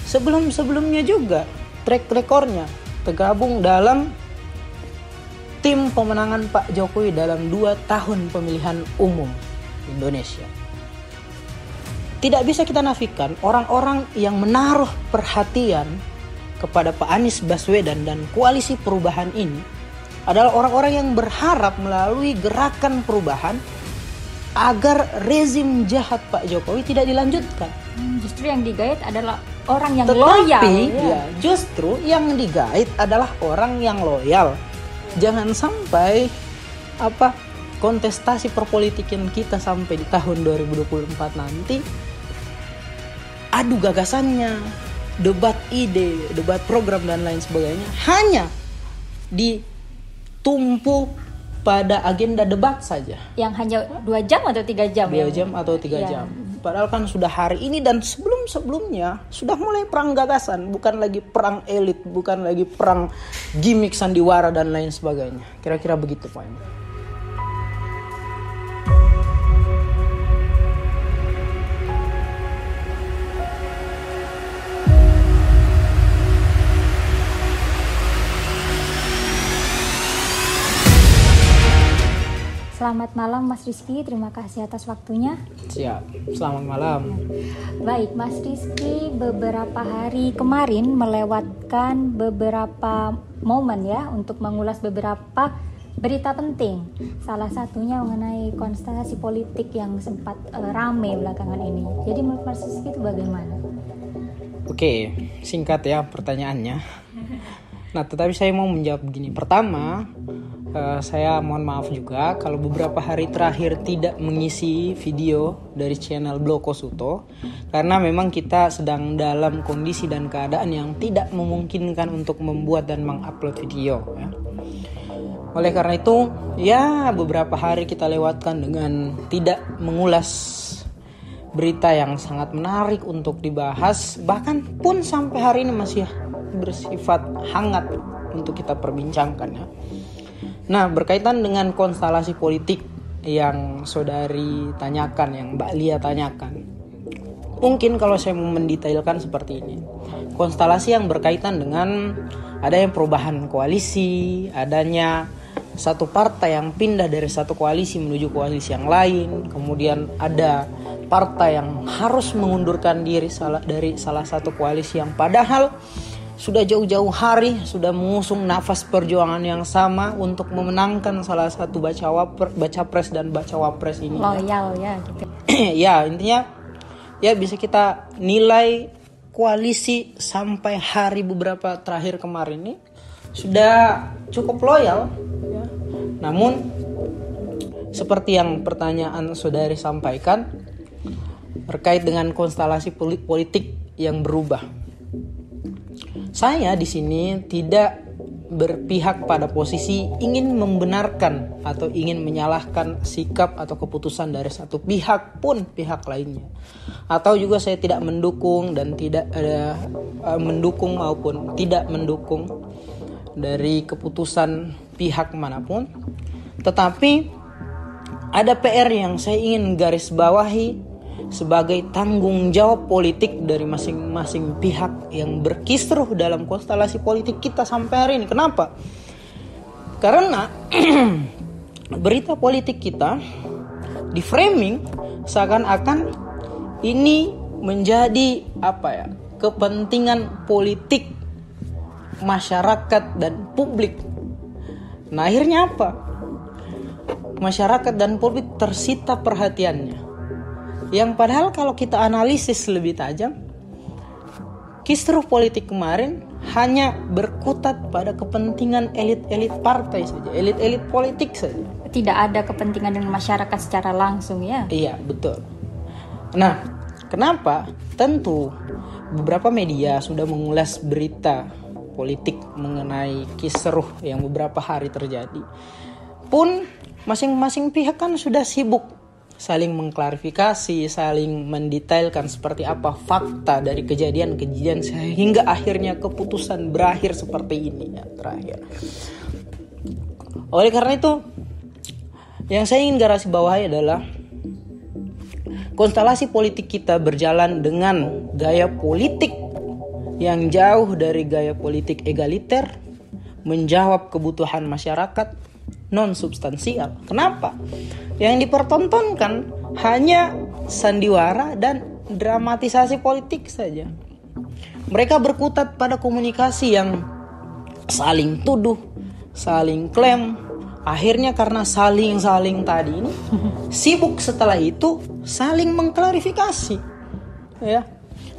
sebelum-sebelumnya juga track recordnya tergabung dalam tim pemenangan Pak Jokowi dalam 2 tahun pemilihan umum Indonesia. Tidak bisa kita nafikan orang-orang yang menaruh perhatian kepada Pak Anies Baswedan dan koalisi perubahan ini adalah orang-orang yang berharap melalui gerakan perubahan agar rezim jahat Pak Jokowi tidak dilanjutkan. Justru yang digait adalah orang yang loyal. Justru yang digait adalah orang yang loyal. Jangan sampai kontestasi perpolitikan kita sampai di tahun 2024 nanti adu gagasannya, debat ide, debat program dan lain sebagainya hanya ditumpu pada agenda debat saja. Yang hanya 2 jam atau 3 jam? 2 jam atau 3 jam. Padahal kan sudah hari ini dan sebelum-sebelumnya sudah mulai perang gagasan. Bukan lagi perang elit, bukan lagi perang gimmick sandiwara dan lain sebagainya. Kira-kira begitu poinnya. Selamat malam Mas Rizky, terima kasih atas waktunya. Siap, selamat malam. Baik Mas Rizky, beberapa hari kemarin melewatkan beberapa momen ya untuk mengulas beberapa berita penting. Salah satunya mengenai konstelasi politik yang sempat rame belakangan ini. Jadi menurut Mas Rizky itu bagaimana? Oke, singkat ya pertanyaannya. Nah, tetapi saya mau menjawab begini. Pertama, saya mohon maaf juga kalau beberapa hari terakhir tidak mengisi video dari channel Bloko Suto karena memang kita sedang dalam kondisi dan keadaan yang tidak memungkinkan untuk membuat dan mengupload video ya. Oleh karena itu, ya beberapa hari kita lewatkan dengan tidak mengulas berita yang sangat menarik untuk dibahas, bahkan pun sampai hari ini masih bersifat hangat untuk kita perbincangkan ya. Nah, berkaitan dengan konstelasi politik yang saudari tanyakan, yang Mbak Lia tanyakan, mungkin kalau saya mau mendetailkan seperti ini. Konstelasi yang berkaitan dengan adanya perubahan koalisi, adanya satu partai yang pindah dari satu koalisi menuju koalisi yang lain, kemudian ada partai yang harus mengundurkan diri dari salah satu koalisi yang padahal sudah jauh-jauh hari sudah mengusung nafas perjuangan yang sama untuk memenangkan salah satu baca pres dan bacawa pres ini. Loyal ya gitu. Ya, intinya ya bisa kita nilai koalisi sampai hari beberapa terakhir kemarin ini sudah cukup loyal ya. Namun seperti yang pertanyaan saudari sampaikan terkait dengan konstelasi politik yang berubah. Saya di sini tidak berpihak pada posisi ingin membenarkan atau ingin menyalahkan sikap atau keputusan dari satu pihak pun pihak lainnya. Atau juga saya tidak mendukung dan tidak mendukung maupun tidak mendukung dari keputusan pihak manapun. Tetapi ada PR yang saya ingin garis bawahi sebagai tanggung jawab politik dari masing-masing pihak yang berkisruh dalam konstelasi politik kita sampai hari ini. Kenapa? Karena berita politik kita di framing seakan-akan ini menjadi kepentingan politik masyarakat dan publik. Nah, akhirnya apa? Masyarakat dan publik tersita perhatiannya. Yang padahal kalau kita analisis lebih tajam, kisruh politik kemarin hanya berkutat pada kepentingan elit-elit partai saja, elit-elit politik saja. Tidak ada kepentingan dengan masyarakat secara langsung ya? Iya, betul. Nah, kenapa? Tentu beberapa media sudah mengulas berita politik mengenai kisruh yang beberapa hari terjadi. Pun masing-masing pihak kan sudah sibuk saling mengklarifikasi, saling mendetailkan seperti apa fakta dari kejadian-kejadian sehingga akhirnya keputusan berakhir seperti ini ya, terakhir. Oleh karena itu, yang saya ingin garis bawahi adalah konstelasi politik kita berjalan dengan gaya politik yang jauh dari gaya politik egaliter, menjawab kebutuhan masyarakat, non substansial. Kenapa? Yang dipertontonkan hanya sandiwara dan dramatisasi politik saja. Mereka berkutat pada komunikasi yang saling tuduh, saling klaim. Akhirnya karena saling tadi ini sibuk setelah itu saling mengklarifikasi. Ya.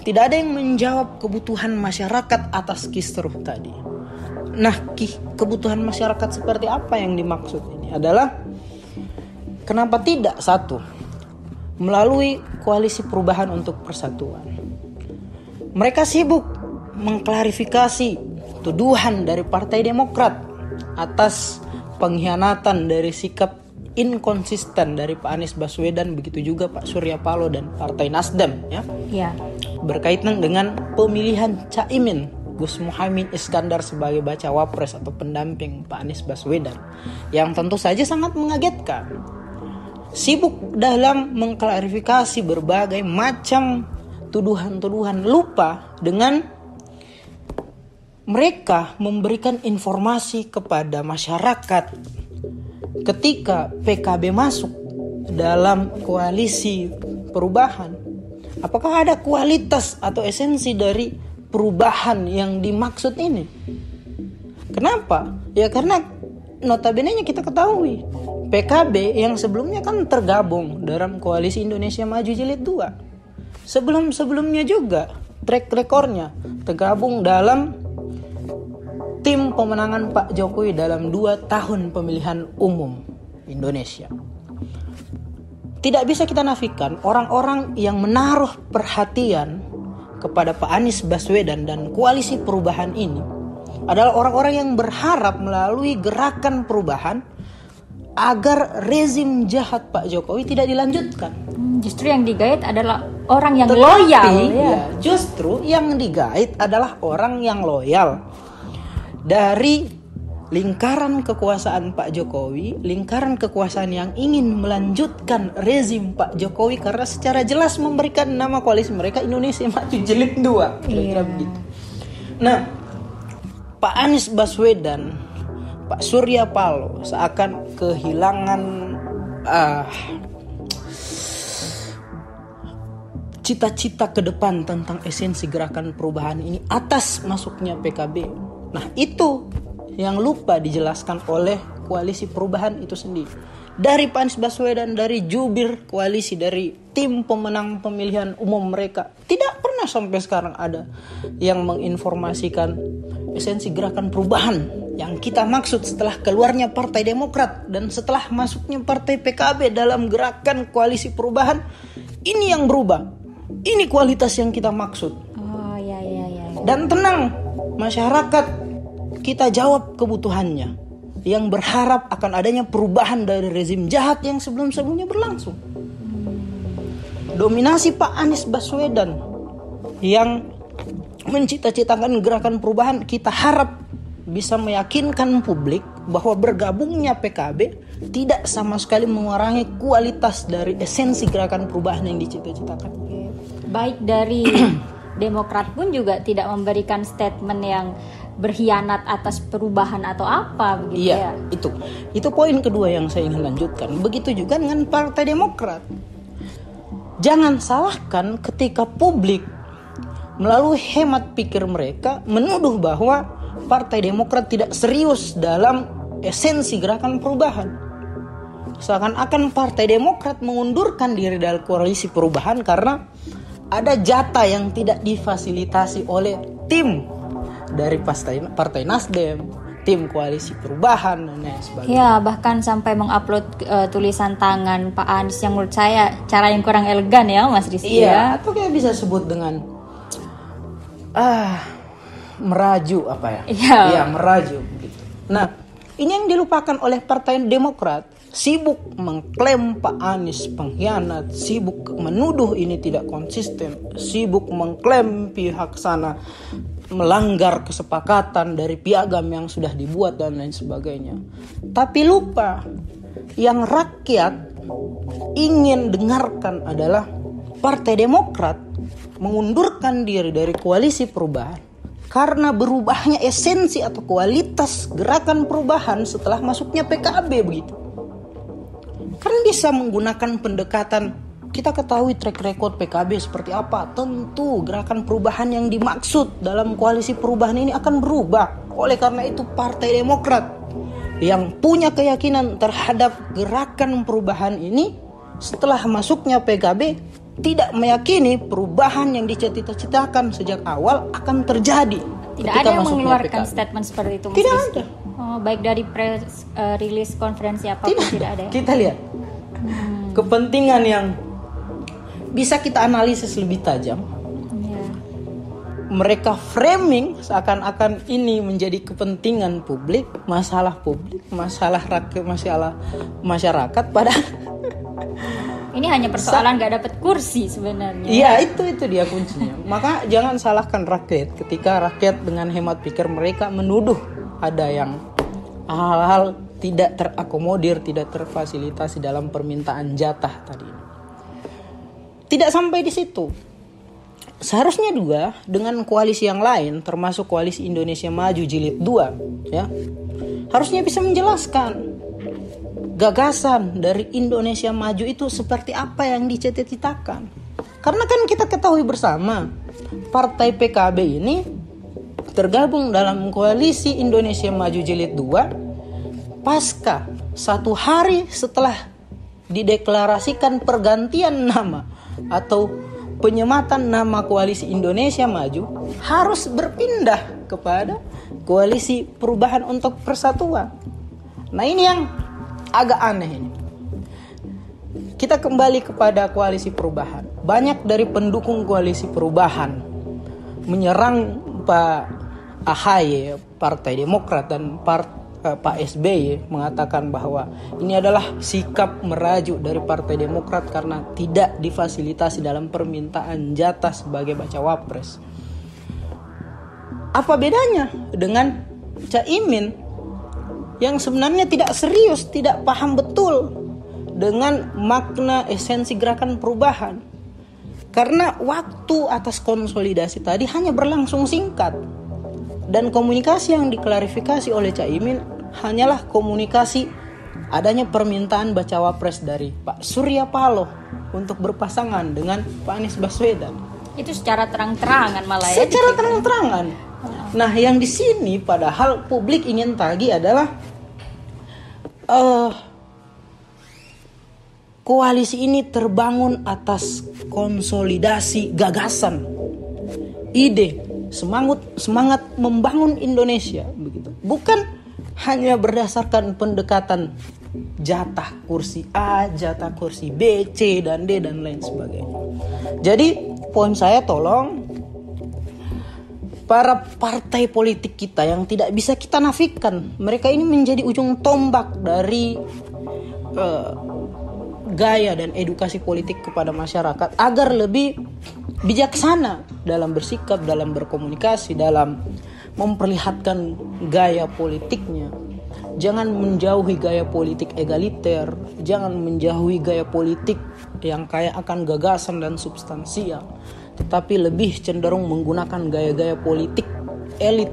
Tidak ada yang menjawab kebutuhan masyarakat atas kisruh tadi. Nah, kebutuhan masyarakat seperti apa yang dimaksud ini adalah kenapa tidak satu melalui koalisi perubahan untuk persatuan. Mereka sibuk mengklarifikasi tuduhan dari Partai Demokrat atas pengkhianatan dari sikap inkonsisten dari Pak Anies Baswedan, begitu juga Pak Surya Paloh dan Partai Nasdem, ya. Ya. Berkaitan dengan pemilihan Caimin Gus Muhaimin Iskandar sebagai bacawa pres atau pendamping Pak Anies Baswedan, yang tentu saja sangat mengagetkan. Sibuk dalam mengklarifikasi berbagai macam tuduhan-tuduhan, lupa dengan mereka memberikan informasi kepada masyarakat. Ketika PKB masuk dalam koalisi perubahan, apakah ada kualitas atau esensi dari perubahan yang dimaksud ini? Kenapa? Ya karena notabene-nya kita ketahui PKB yang sebelumnya kan tergabung dalam koalisi Indonesia Maju Jilid 2. Sebelum-sebelumnya juga track recordnya tergabung dalam tim pemenangan Pak Jokowi dalam 2 tahun pemilihan umum Indonesia. Tidak bisa kita nafikan orang-orang yang menaruh perhatian kepada Pak Anies Baswedan dan koalisi perubahan ini adalah orang-orang yang berharap melalui gerakan perubahan agar rezim jahat Pak Jokowi tidak dilanjutkan. Justru yang digait adalah orang yang loyal. Ya, justru yang digait adalah orang yang loyal. Dari lingkaran kekuasaan Pak Jokowi, lingkaran kekuasaan yang ingin melanjutkan rezim Pak Jokowi karena secara jelas memberikan nama koalisi mereka Indonesia Maju Jilid 2, kira-kira begitu. Nah, Pak Anies Baswedan, Pak Surya Paloh seakan kehilangan cita-cita ke depan tentang esensi gerakan perubahan ini atas masuknya PKB. Nah, itu yang lupa dijelaskan oleh koalisi perubahan itu sendiri. Dari Pak Anies Baswedan, dari jubir koalisi, dari tim pemenang pemilihan umum mereka, tidak pernah sampai sekarang ada yang menginformasikan esensi gerakan perubahan yang kita maksud setelah keluarnya Partai Demokrat dan setelah masuknya Partai PKB dalam gerakan koalisi perubahan. Ini yang berubah. Ini kualitas yang kita maksud. Ya. Dan tenang, masyarakat kita jawab kebutuhannya yang berharap akan adanya perubahan dari rezim jahat yang sebelum-sebelumnya berlangsung. Dominasi Pak Anies Baswedan yang mencita-citakan gerakan perubahan, kita harap bisa meyakinkan publik bahwa bergabungnya PKB tidak sama sekali mengurangi kualitas dari esensi gerakan perubahan yang dicita-citakan. Baik dari Demokrat pun juga tidak memberikan statement yang berkhianat atas perubahan atau apa begitu ya. Itu poin kedua yang saya ingin lanjutkan. Begitu juga dengan Partai Demokrat. Jangan salahkan ketika publik melalui hemat pikir mereka menuduh bahwa Partai Demokrat tidak serius dalam esensi gerakan perubahan. Seakan-akan Partai Demokrat mengundurkan diri dari koalisi perubahan karena ada jatah yang tidak difasilitasi oleh tim dari Partai Nasdem, tim koalisi perubahan dan lain sebagainya. Ya, bahkan sampai mengupload tulisan tangan Pak Anies yang menurut saya cara yang kurang elegan ya, Mas Rizky. Iya, atau kayak bisa sebut dengan meraju apa ya? Iya, meraju gitu. Nah, ini yang dilupakan oleh Partai Demokrat. Sibuk mengklaim Pak Anies pengkhianat, sibuk menuduh ini tidak konsisten, sibuk mengklaim pihak sana melanggar kesepakatan dari piagam yang sudah dibuat dan lain sebagainya. Tapi lupa, yang rakyat ingin dengarkan adalah Partai Demokrat mengundurkan diri dari koalisi perubahan karena berubahnya esensi atau kualitas gerakan perubahan setelah masuknya PKB begitu. Kan bisa menggunakan pendekatan, kita ketahui track record PKB seperti apa. Tentu gerakan perubahan yang dimaksud dalam koalisi perubahan ini akan berubah. Oleh karena itu Partai Demokrat yang punya keyakinan terhadap gerakan perubahan ini setelah masuknya PKB tidak meyakini perubahan yang dicita-citakan sejak awal akan terjadi. Tidak ada yang mengeluarkan PKB statement seperti itu, Mas Tidak Rizky. ada. Baik dari press rilis konferensi apapun tidak ada ya? Kita lihat kepentingan yang bisa kita analisis lebih tajam. Ya. Mereka framing seakan-akan ini menjadi kepentingan publik, masalah rakyat, masalah masyarakat, padahal ini hanya persoalan nggak dapat kursi sebenarnya. Iya, itu dia kuncinya. Maka jangan salahkan rakyat ketika rakyat dengan hemat pikir mereka menuduh ada yang hal-hal tidak terakomodir, tidak terfasilitasi dalam permintaan jatah tadi. Tidak sampai di situ. Seharusnya juga dengan koalisi yang lain, termasuk koalisi Indonesia Maju Jilid 2, ya, harusnya bisa menjelaskan gagasan dari Indonesia Maju itu seperti apa yang dicita-citakan. Karena kan kita ketahui bersama, Partai PKB ini tergabung dalam koalisi Indonesia Maju Jilid 2 pasca 1 hari setelah dideklarasikan pergantian nama atau penyematan nama koalisi Indonesia Maju harus berpindah kepada koalisi perubahan untuk persatuan. Nah, ini yang agak aneh ini. Kita kembali kepada koalisi perubahan. Banyak dari pendukung koalisi perubahan menyerang Pak AHY, Partai Demokrat, dan Pak SBY, mengatakan bahwa ini adalah sikap merajuk dari Partai Demokrat karena tidak difasilitasi dalam permintaan jatah sebagai bacawa pres. Apa bedanya dengan Caimin yang sebenarnya tidak serius, tidak paham betul dengan makna esensi gerakan perubahan? Karena waktu atas konsolidasi tadi hanya berlangsung singkat, dan komunikasi yang diklarifikasi oleh Caimin hanyalah komunikasi adanya permintaan bacawa pres dari Pak Surya Paloh untuk berpasangan dengan Pak Anies Baswedan. Itu secara terang-terangan malah ya. Secara terang-terangan. Nah, yang di sini padahal publik ingin tagih adalah koalisi ini terbangun atas konsolidasi gagasan, ide, semangat membangun Indonesia begitu. Bukan hanya berdasarkan pendekatan jatah kursi A, jatah kursi B, C dan D dan lain sebagainya. Jadi poin saya, tolong para partai politik kita yang tidak bisa kita nafikan, mereka ini menjadi ujung tombak dari gaya dan edukasi politik kepada masyarakat agar lebih bijaksana dalam bersikap, dalam berkomunikasi, dalam memperlihatkan gaya politiknya. Jangan menjauhi gaya politik egaliter, jangan menjauhi gaya politik yang kaya akan gagasan dan substansial, tetapi lebih cenderung menggunakan gaya-gaya politik elit.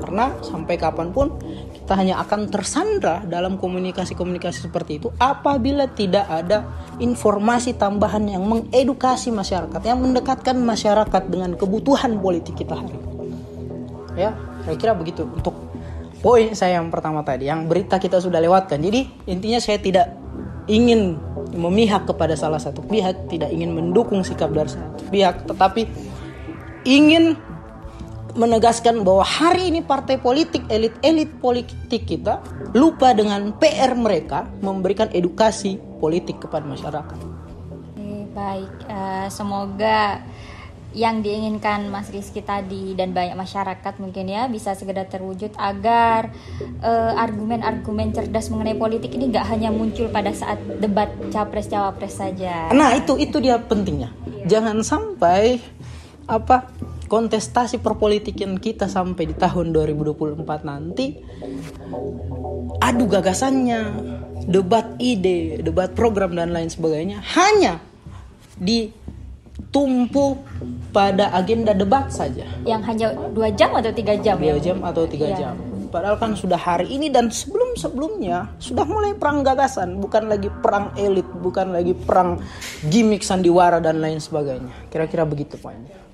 Karena sampai kapanpun kita hanya akan tersandra dalam komunikasi-komunikasi seperti itu apabila tidak ada informasi tambahan yang mengedukasi masyarakat, yang mendekatkan masyarakat dengan kebutuhan politik kita hari ini. Ya, saya kira begitu untuk poin saya yang pertama tadi. Yang berita kita sudah lewatkan. Jadi intinya saya tidak ingin memihak kepada salah satu pihak, tidak ingin mendukung sikap dari satu pihak, tetapi ingin menegaskan bahwa hari ini partai politik, elit-elit politik kita lupa dengan PR mereka memberikan edukasi politik kepada masyarakat. Baik, semoga yang diinginkan Mas Rizky tadi dan banyak masyarakat mungkin ya bisa segera terwujud agar argumen-argumen cerdas mengenai politik ini gak hanya muncul pada saat debat capres-cawapres saja. Nah, itu dia pentingnya. Jangan sampai kontestasi perpolitikan kita sampai di tahun 2024 nanti adu gagasannya, debat ide, debat program dan lain sebagainya hanya di tumpu pada agenda debat saja. Yang hanya 2 jam atau 3 jam 2 ya? jam atau 3 jam. Padahal kan sudah hari ini dan sebelum-sebelumnya sudah mulai perang gagasan, bukan lagi perang elit, bukan lagi perang gimmick sandiwara dan lain sebagainya. Kira-kira begitu poinnya.